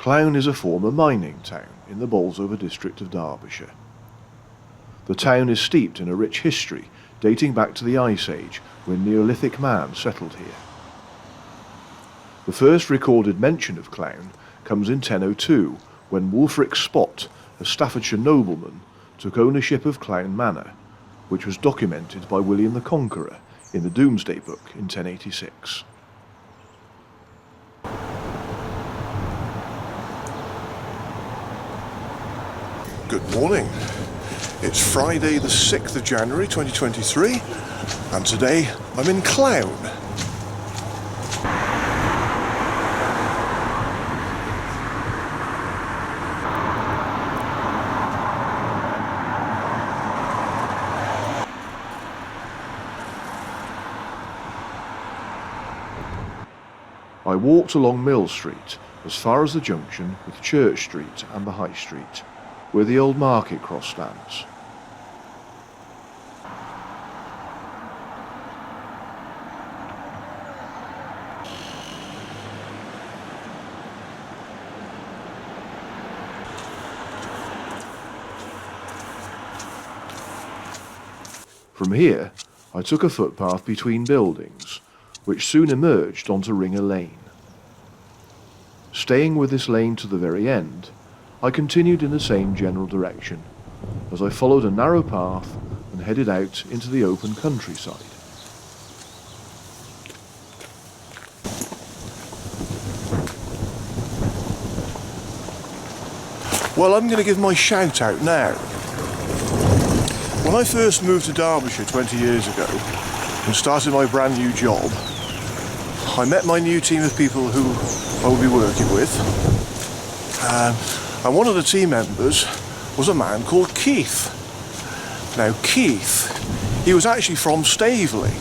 Clowne is a former mining town in the Bolsover District of Derbyshire. The town is steeped in a rich history dating back to the Ice Age, when Neolithic man settled here. The first recorded mention of Clowne comes in 1002, when Wulfric Spot, a Staffordshire nobleman, took ownership of Clowne Manor, which was documented by William the Conqueror in the Domesday Book in 1086. Good morning. It's Friday the 6th of January 2023 and today I'm in Clowne. I walked along Mill Street as far as the junction with Church Street and the High Street, where the old market cross stands. From here, I took a footpath between buildings, which soon emerged onto Ringer Lane. Staying with this lane to the very end, I continued in the same general direction, as I followed a narrow path and headed out into the open countryside. Well, I'm going to give my shout out now. When I first moved to Derbyshire 20 years ago and started my brand new job, I met my new team of people who I will be working with. And one of the team members was a man called Keith. Now Keith, he was actually from Staveley,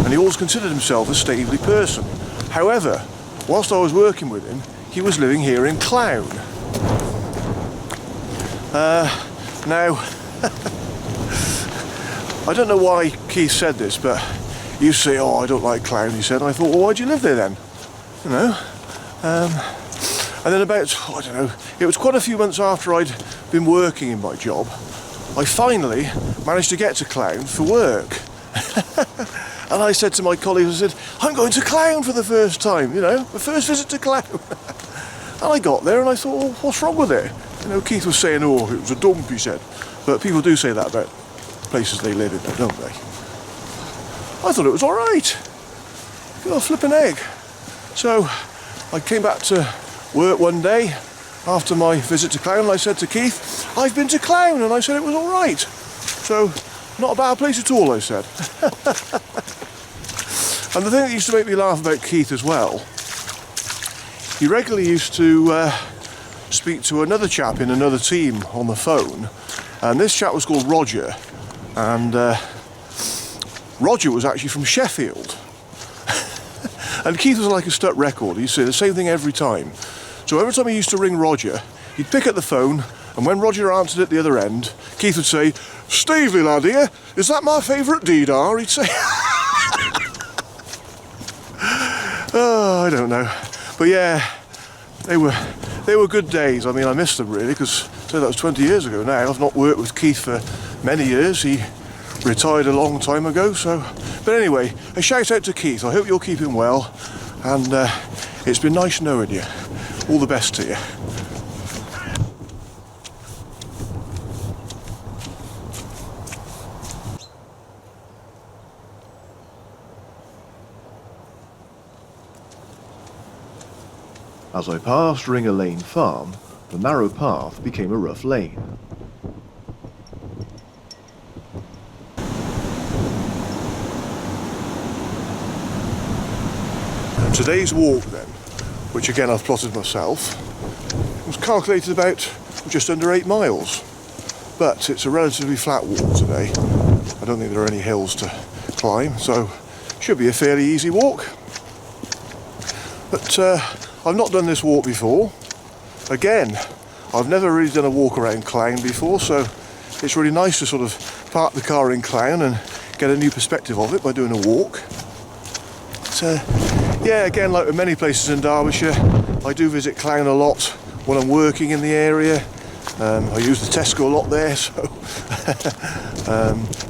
and he always considered himself a Staveley person. However, whilst I was working with him, he was living here in Clowne. Now, I don't know why Keith said this, but he used to say, "Oh, I don't like Clowne," he said, and I thought, well, why'd you live there then? You know? And then about, I don't know, it was quite a few months after I'd been working in my job, I finally managed to get to Clowne for work. And I said to my colleagues, I said, "I'm going to Clowne for the first time, you know, my first visit to Clowne." And I got there and I thought, well, what's wrong with it? You know, Keith was saying, "Oh, it was a dump," he said. But people do say that about places they live in, don't they? I thought it was all right. Oh, flipping egg. So I came back to work one day after my visit to Clowne and I said to Keith, "I've been to Clowne," and I said it was all right. So, not a bad place at all, I said. And the thing that used to make me laugh about Keith as well, he regularly used to speak to another chap in another team on the phone, and this chap was called Roger, and Roger was actually from Sheffield. And Keith was like a stuck record. He used to say the same thing every time. So every time he used to ring Roger, he'd pick up the phone, and when Roger answered at the other end, Keith would say, "Staveley lad here, is that my favourite deedar?" he'd say. Oh, I don't know. But yeah, they were good days. I mean, I miss them really, because that was 20 years ago now. I've not worked with Keith for many years. He retired a long time ago, so... But anyway, a shout out to Keith. I hope you're keeping well, and it's been nice knowing you. All the best to you. As I passed Ringer Lane Farm, the narrow path became a rough lane. Today's walk then, which again I've plotted myself, was calculated about just under 8 miles. But it's a relatively flat walk today. I don't think there are any hills to climb, so should be a fairly easy walk. But I've not done this walk before. Again, I've never really done a walk around Clowne before, so it's really nice to sort of park the car in Clowne and get a new perspective of it by doing a walk. But yeah, again, like with many places in Derbyshire, I do visit Clowne a lot when I'm working in the area. I use the Tesco a lot there, so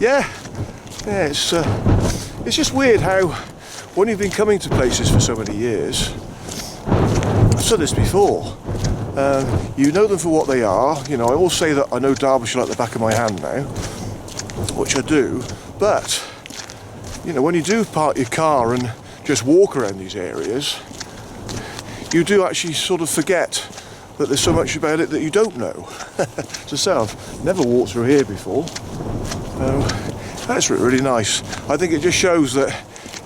yeah, it's just weird how when you've been coming to places for so many years, I've said this before, you know them for what they are. You know, I always say that I know Derbyshire like the back of my hand now, which I do, but you know, when you do park your car and just walk around these areas, you do actually sort of forget that there's so much about it that you don't know. So I've never walked through here before, so that's really nice. I think it just shows that,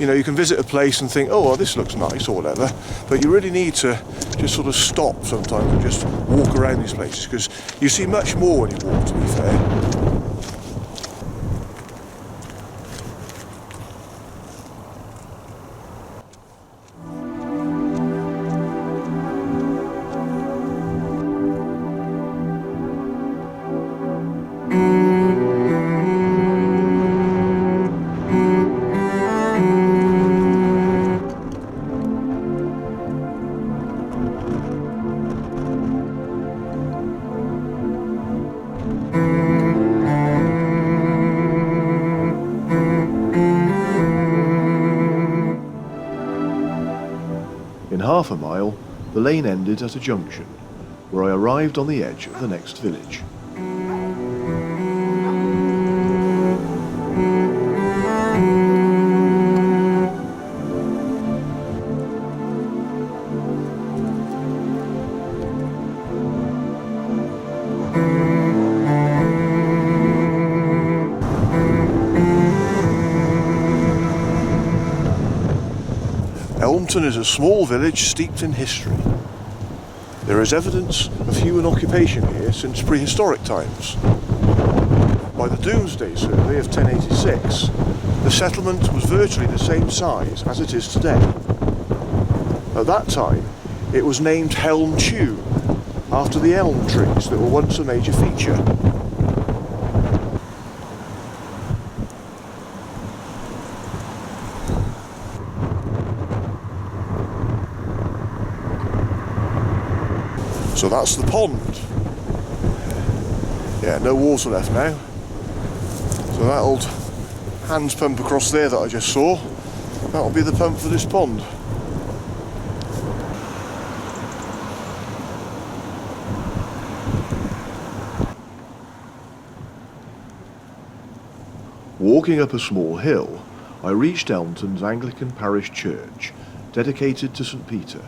you know, you can visit a place and think, oh, well, this looks nice or whatever, but you really need to just sort of stop sometimes and just walk around these places, because you see much more when you walk, to be fair. In half a mile, the lane ended at a junction, where I arrived on the edge of the next village. Elmton is a small village steeped in history. There is evidence of human occupation here since prehistoric times. By the Domesday survey of 1086, the settlement was virtually the same size as it is today. At that time, it was named Helmtune, after the elm trees that were once a major feature. So that's the pond. Yeah, no water left now. So that old hand pump across there that I just saw, that'll be the pump for this pond. Walking up a small hill, I reached Elmton's Anglican Parish Church, dedicated to St. Peter.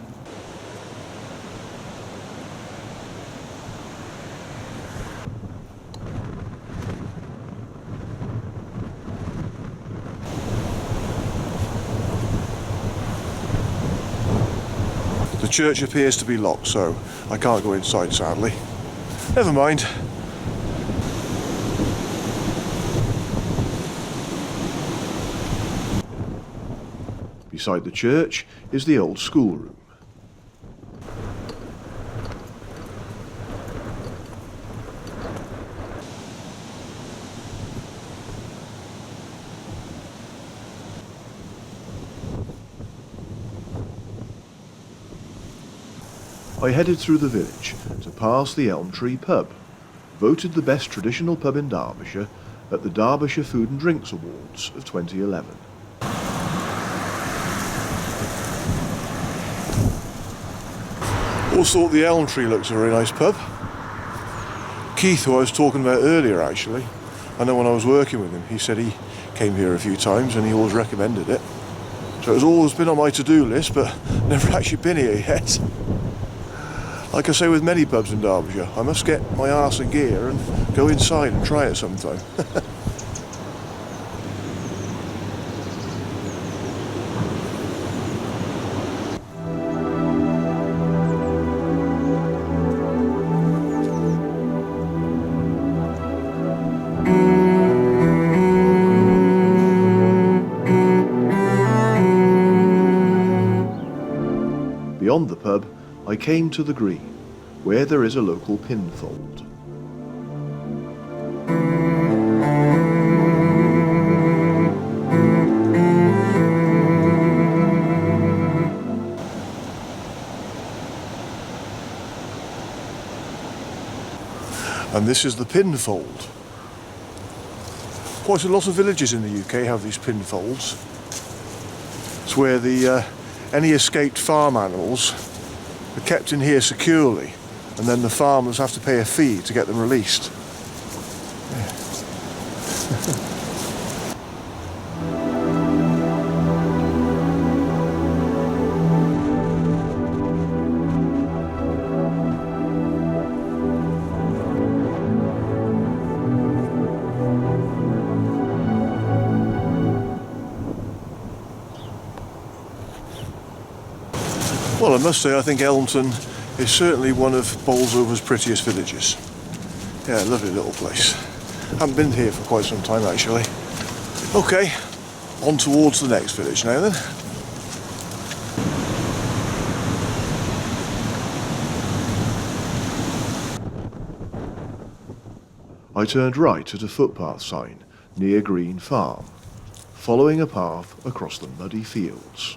The church appears to be locked, so I can't go inside, sadly. Never mind. Beside the church is the old schoolroom. I headed through the village to pass the Elm Tree pub, voted the best traditional pub in Derbyshire at the Derbyshire Food and Drinks Awards of 2011. Always thought the Elm Tree looks a very nice pub. Keith, who I was talking about earlier actually, I know when I was working with him, he said he came here a few times and he always recommended it. So it's always been on my to-do list, but never actually been here yet. Like I say with many pubs in Derbyshire, I must get my arse in gear and go inside and try it sometime. Beyond the pub, I came to the green, where there is a local pinfold. And this is the pinfold. Quite a lot of villages in the UK have these pinfolds. It's where any escaped farm animals are kept in here securely, and then the farmers have to pay a fee to get them released. Well, I must say, I think Elmton is certainly one of Bolsover's prettiest villages. Yeah, lovely little place. Haven't been here for quite some time, actually. Okay, on towards the next village now then. I turned right at a footpath sign near Green Farm, following a path across the muddy fields.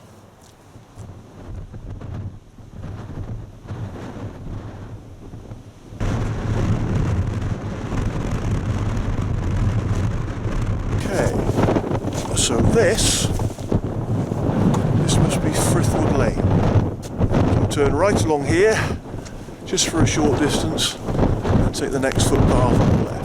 So this must be Frithwood Lane. So I'll turn right along here, just for a short distance, and take the next footpath on the left.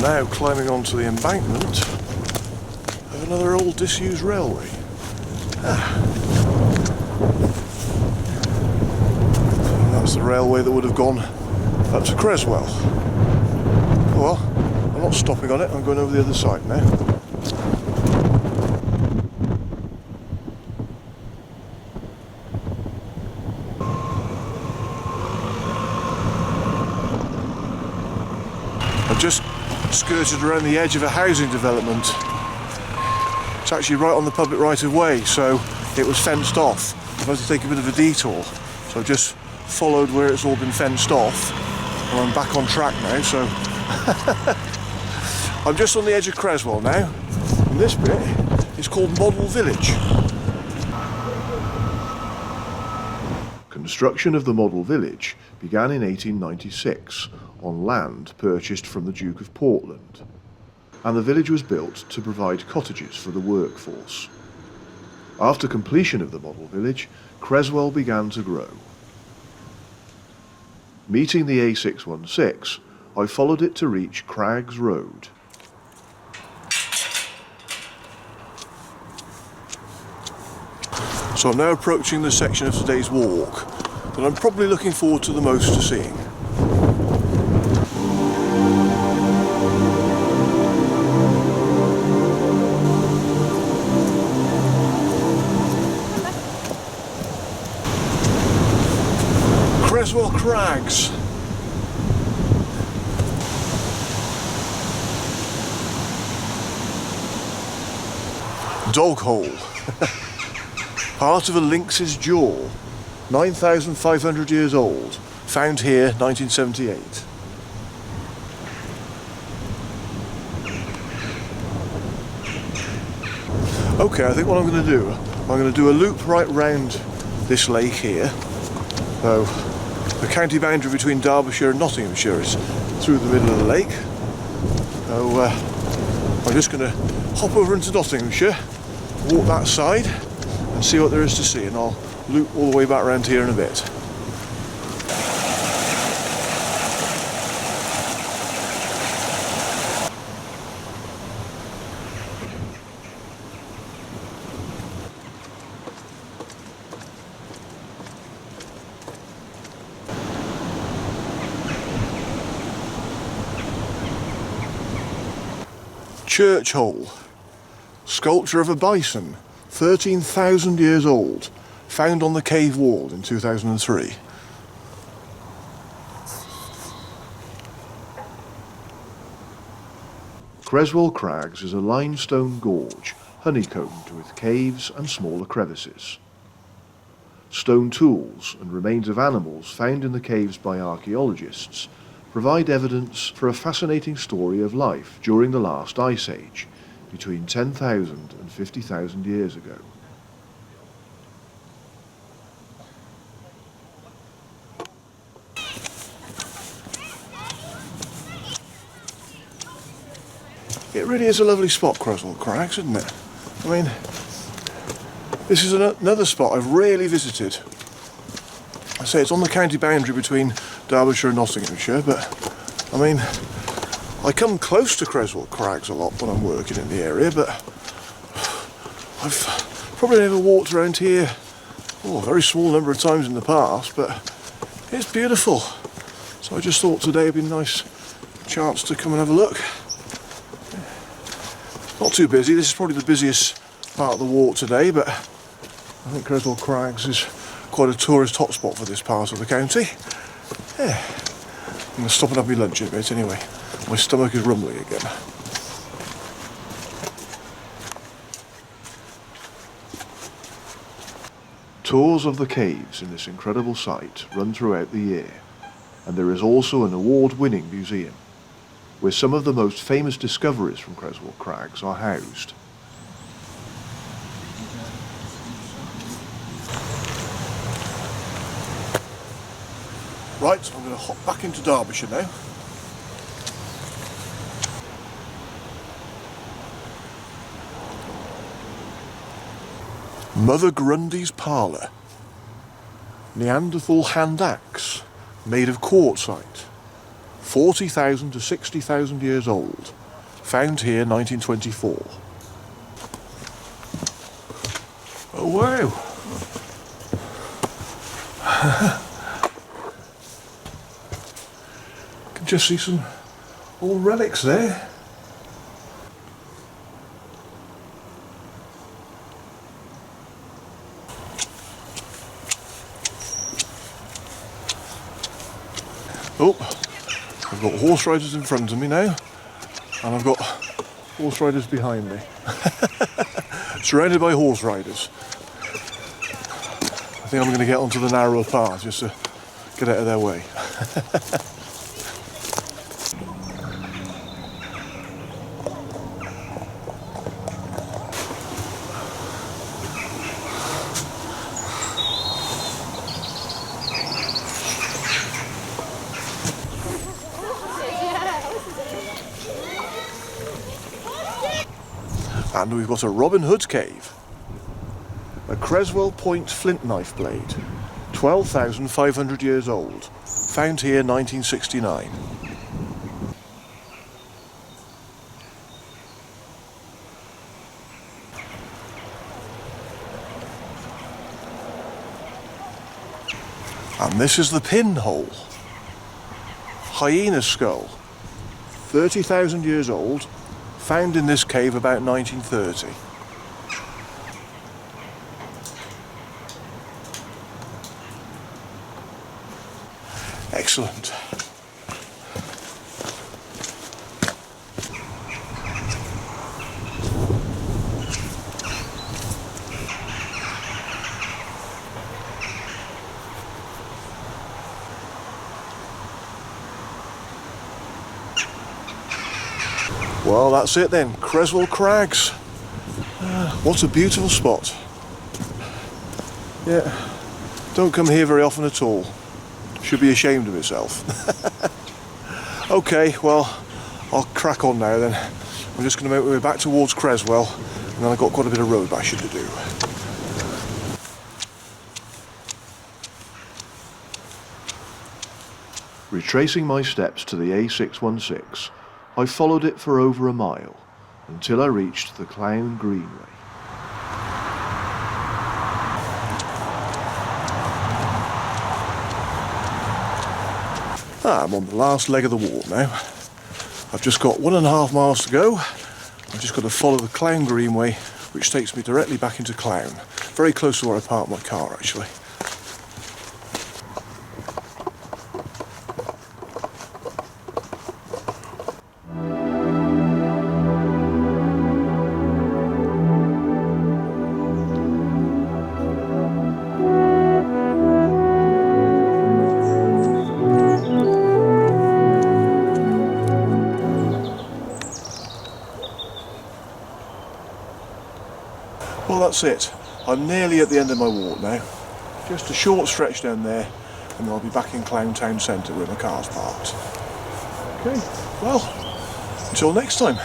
Now climbing onto the embankment of another old disused railway. That's the railway that would have gone up to Creswell. Well, I'm not stopping on it, I'm going over the other side now. I've just skirted around the edge of a housing development. It's actually right on the public right of way, so it was fenced off. I've had to take a bit of a detour, so I've just followed where it's all been fenced off, and I'm back on track now. So I'm just on the edge of Creswell now, and this bit is called Model Village. Construction of the model village began in 1896 on land purchased from the Duke of Portland, and the village was built to provide cottages for the workforce. After completion of the model village, Creswell began to grow. Meeting the A616, I followed it to reach Crags Road. So I'm now approaching the section of today's walk that I'm probably looking forward to the most to seeing. Creswell Crags. Dog hole. Part of a lynx's jaw. 9,500 years old. Found here 1978. Okay, I think what I'm going to do a loop right round this lake here. So the county boundary between Derbyshire and Nottinghamshire is through the middle of the lake. So I'm just going to hop over into Nottinghamshire, walk that side and see what there is to see, and I'll loop all the way back around here in a bit. Church hole. Sculpture of a bison, 13,000 years old, found on the cave wall in 2003. Creswell Crags is a limestone gorge honeycombed with caves and smaller crevices. Stone tools and remains of animals found in the caves by archaeologists provide evidence for a fascinating story of life during the last ice age, between 10,000 and 50,000 years ago. It really is a lovely spot, Creswell Crags, isn't it? I mean, this is another spot I've rarely visited. I say it's on the county boundary between Derbyshire and Nottinghamshire, but I mean, I come close to Creswell Crags a lot when I'm working in the area, but I've probably never walked around here a very small number of times in the past, but it's beautiful. So I just thought today would be a nice chance to come and have a look. Not too busy, this is probably the busiest part of the walk today, but I think Creswell Crags is quite a tourist hotspot for this part of the county. Yeah. I'm going to stop and have my lunch in a bit anyway. My stomach is rumbling again. Tours of the caves in this incredible site run throughout the year, and there is also an award-winning museum, where some of the most famous discoveries from Creswell Crags are housed. Right, I'm going to hop back into Derbyshire now. Mother Grundy's Parlour. Neanderthal hand axe, made of quartzite. 40,000 to 60,000 years old. Found here 1924. Oh wow! Can just see some old relics there. Oh, I've got horse riders in front of me now, and I've got horse riders behind me. Surrounded by horse riders. I think I'm going to get onto the narrower path just to get out of their way. And we've got a Robin Hood cave. A Creswell Point flint knife blade, 12,500 years old, found here 1969. And this is the pinhole. Hyena skull, 30,000 years old, found in this cave about 1930. Excellent. Well, that's it then, Creswell Crags. What a beautiful spot. Yeah, don't come here very often at all. Should be ashamed of itself. Okay, well, I'll crack on now then. I'm just going to make my way back towards Creswell, and then I've got quite a bit of road bashing to do. Retracing my steps to the A616, I followed it for over a mile, until I reached the Clowne Greenway. I'm on the last leg of the walk now. I've just got 1.5 miles to go. I've just got to follow the Clowne Greenway, which takes me directly back into Clowne. very close to where I parked my car actually. Well, that's it. I'm nearly at the end of my walk now. Just a short stretch down there and I'll be back in Clowne Town Centre where my car's parked. Okay, well, until next time.